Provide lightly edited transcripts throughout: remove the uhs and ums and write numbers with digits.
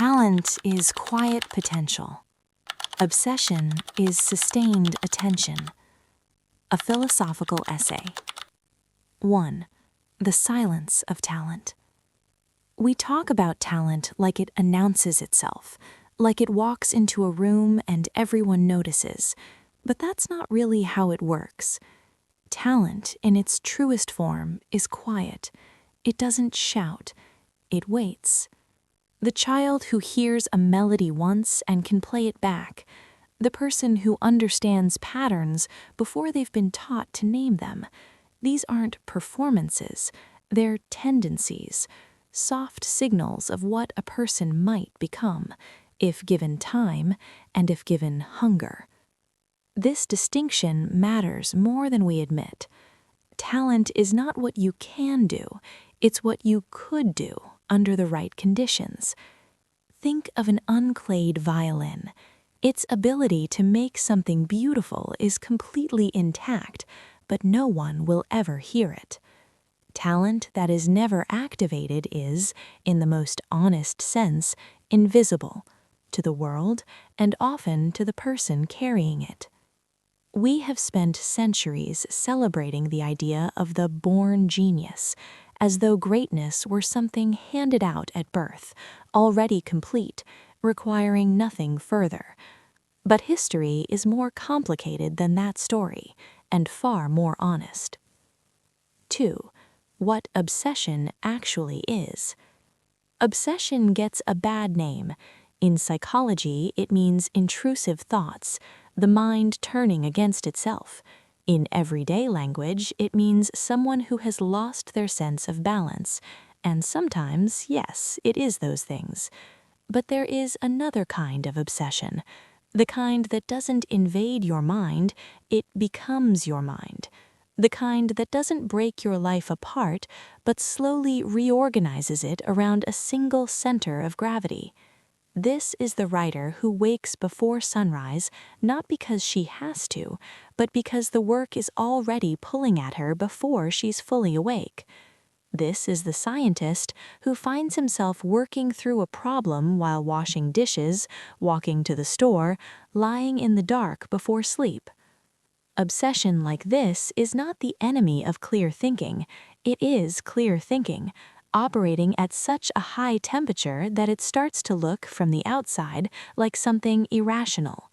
Talent is quiet potential. Obsession is sustained attention. A philosophical essay. 1. The silence of talent. We talk about talent like it announces itself, like it walks into a room and everyone notices, but that's not really how it works. Talent, in its truest form, is quiet. It doesn't shout. It waits. The child who hears a melody once and can play it back. The person who understands patterns before they've been taught to name them. These aren't performances. They're tendencies, soft signals of what a person might become, if given time and if given hunger. This distinction matters more than we admit. Talent is not what you can do, it's what you could do under the right conditions. Think of an unclayed violin. Its ability to make something beautiful is completely intact, but no one will ever hear it. Talent that is never activated is, in the most honest sense, invisible to the world and often to the person carrying it. We have spent centuries celebrating the idea of the born genius, as though greatness were something handed out at birth, already complete, requiring nothing further. But history is more complicated than that story, and far more honest. 2. What obsession actually is. Obsession gets a bad name. In psychology, it means intrusive thoughts, the mind turning against itself. In everyday language, it means someone who has lost their sense of balance. And sometimes, yes, it is those things. But there is another kind of obsession, the kind that doesn't invade your mind, it becomes your mind. The kind that doesn't break your life apart, but slowly reorganizes it around a single center of gravity. This is the writer who wakes before sunrise, not because she has to, but because the work is already pulling at her before she's fully awake. This is the scientist who finds himself working through a problem while washing dishes, walking to the store, lying in the dark before sleep. Obsession like this is not the enemy of clear thinking. It is clear thinking, operating at such a high temperature that it starts to look from the outside like something irrational.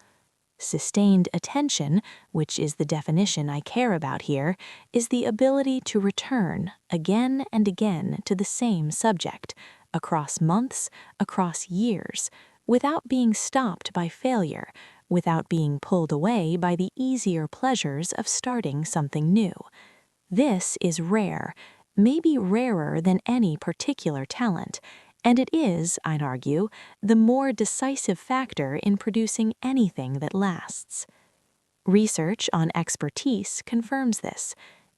Sustained attention, which is the definition I care about here, is the ability to return again and again to the same subject, across months, across years, without being stopped by failure, without being pulled away by the easier pleasures of starting something new. This is rare, maybe rarer than any particular talent, and it is, I'd argue, the more decisive factor in producing anything that lasts. Research on expertise confirms this.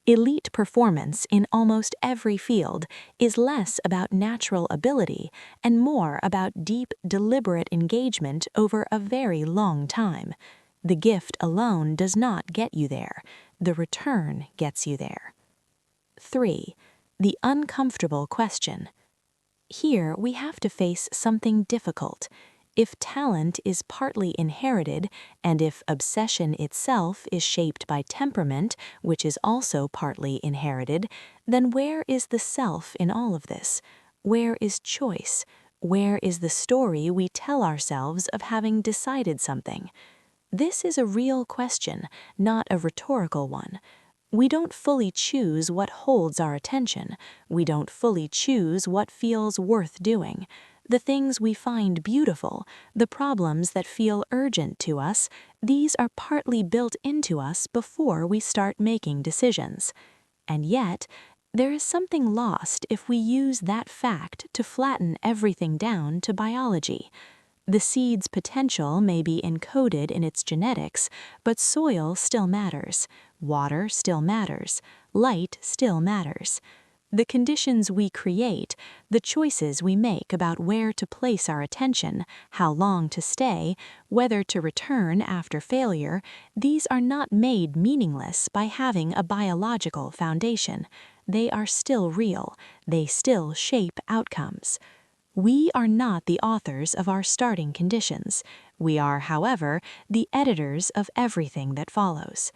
Elite performance in almost every field is less about natural ability and more about deep, deliberate engagement over a very long time. The gift alone does not get you there. The return gets you there. 3. The uncomfortable question. Here we have to face something difficult. If talent is partly inherited, and if obsession itself is shaped by temperament, which is also partly inherited, then where is the self in all of this? Where is choice? Where is the story we tell ourselves of having decided something? This is a real question, not a rhetorical one. We don't fully choose what holds our attention. We don't fully choose what feels worth doing. The things we find beautiful, the problems that feel urgent to us, these are partly built into us before we start making decisions. And yet, there is something lost if we use that fact to flatten everything down to biology. The seed's potential may be encoded in its genetics, but soil still matters, water still matters, light still matters. The conditions we create, the choices we make about where to place our attention, how long to stay, whether to return after failure, these are not made meaningless by having a biological foundation. They are still real. They still shape outcomes. We are not the authors of our starting conditions. We are, however, the editors of everything that follows.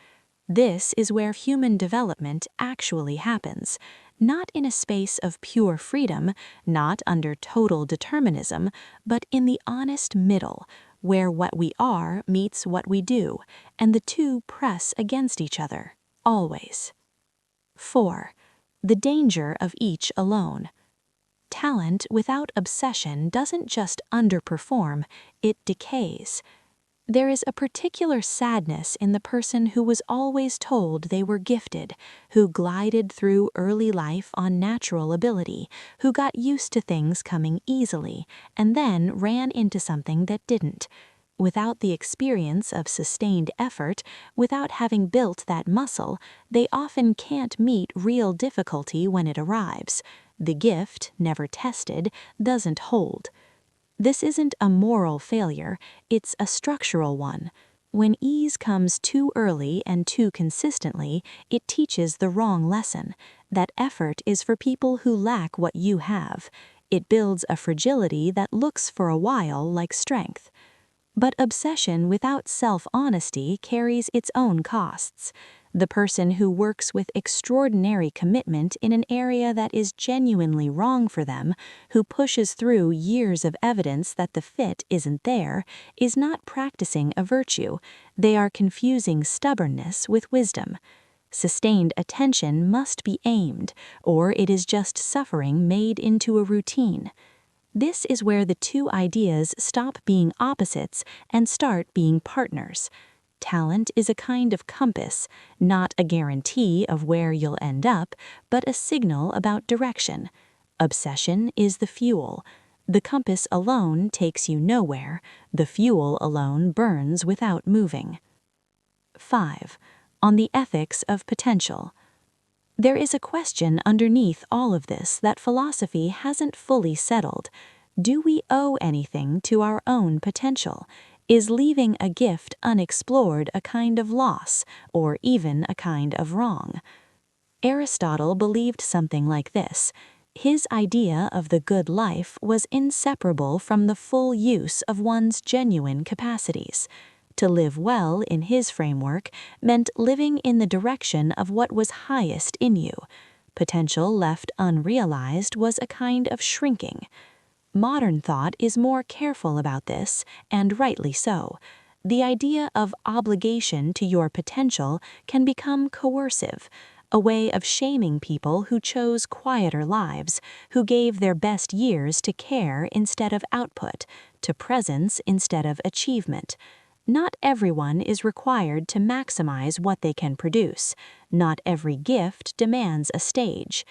This is where human development actually happens, not in a space of pure freedom, not under total determinism, but in the honest middle, where what we are meets what we do, and the two press against each other, always. 4. The danger of each alone. Talent without obsession doesn't just underperform, it decays. There is a particular sadness in the person who was always told they were gifted, who glided through early life on natural ability, who got used to things coming easily, and then ran into something that didn't. Without the experience of sustained effort, without having built that muscle, they often can't meet real difficulty when it arrives. The gift, never tested, doesn't hold. This isn't a moral failure, it's a structural one. When ease comes too early and too consistently, it teaches the wrong lesson. That effort is for people who lack what you have. It builds a fragility that looks for a while like strength. But obsession without self-honesty carries its own costs. The person who works with extraordinary commitment in an area that is genuinely wrong for them, who pushes through years of evidence that the fit isn't there, is not practicing a virtue. They are confusing stubbornness with wisdom. Sustained attention must be aimed, or it is just suffering made into a routine. This is where the two ideas stop being opposites and start being partners. Talent is a kind of compass, not a guarantee of where you'll end up, but a signal about direction. Obsession is the fuel. The compass alone takes you nowhere. The fuel alone burns without moving. 5. On the ethics of potential. There is a question underneath all of this that philosophy hasn't fully settled. Do we owe anything to our own potential? Is leaving a gift unexplored a kind of loss, or even a kind of wrong? Aristotle believed something like this. His idea of the good life was inseparable from the full use of one's genuine capacities. To live well in his framework meant living in the direction of what was highest in you. Potential left unrealized was a kind of shrinking. Modern thought is more careful about this, and rightly so. The idea of obligation to your potential can become coercive, a way of shaming people who chose quieter lives, who gave their best years to care instead of output, to presence instead of achievement. Not everyone is required to maximize what they can produce. Not every gift demands a stage.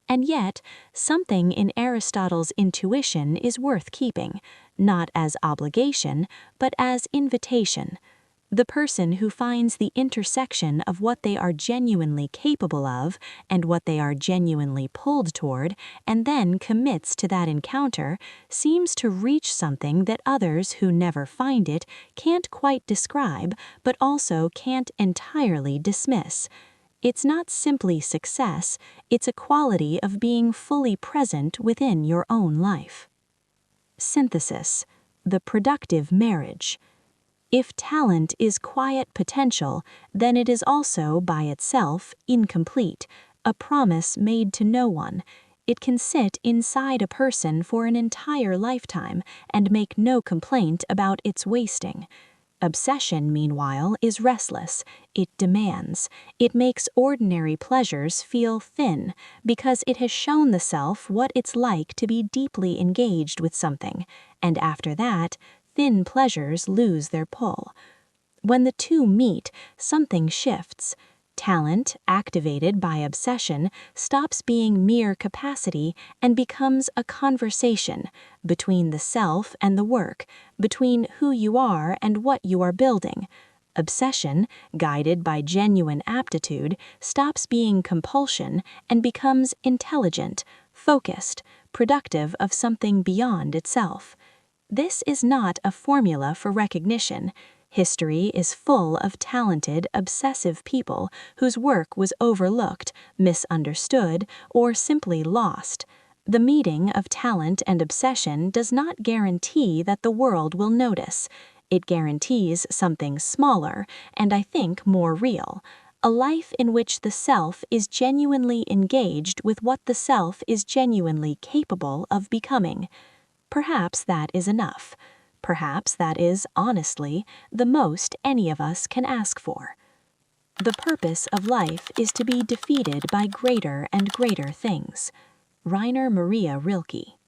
And yet, something in Aristotle's intuition is worth keeping, not as obligation, but as invitation. The person who finds the intersection of what they are genuinely capable of and what they are genuinely pulled toward, and then commits to that encounter, seems to reach something that others who never find it can't quite describe, but also can't entirely dismiss. It's not simply success, it's a quality of being fully present within your own life. Synthesis, the productive marriage. If talent is quiet potential, then it is also, by itself, incomplete, a promise made to no one. It can sit inside a person for an entire lifetime and make no complaint about its wasting. Obsession, meanwhile, is restless. It demands. It makes ordinary pleasures feel thin because it has shown the self what it's like to be deeply engaged with something, and after that, thin pleasures lose their pull. When the two meet, something shifts. Talent, activated by obsession, stops being mere capacity and becomes a conversation between the self and the work, between who you are and what you are building. Obsession, guided by genuine aptitude, stops being compulsion and becomes intelligent, focused, productive of something beyond itself. This is not a formula for recognition. History is full of talented, obsessive people whose work was overlooked, misunderstood, or simply lost. The meeting of talent and obsession does not guarantee that the world will notice. It guarantees something smaller, and I think more real, a life in which the self is genuinely engaged with what the self is genuinely capable of becoming. Perhaps that is enough. Perhaps that is, honestly, the most any of us can ask for. The purpose of life is to be defeated by greater and greater things. Rainer Maria Rilke.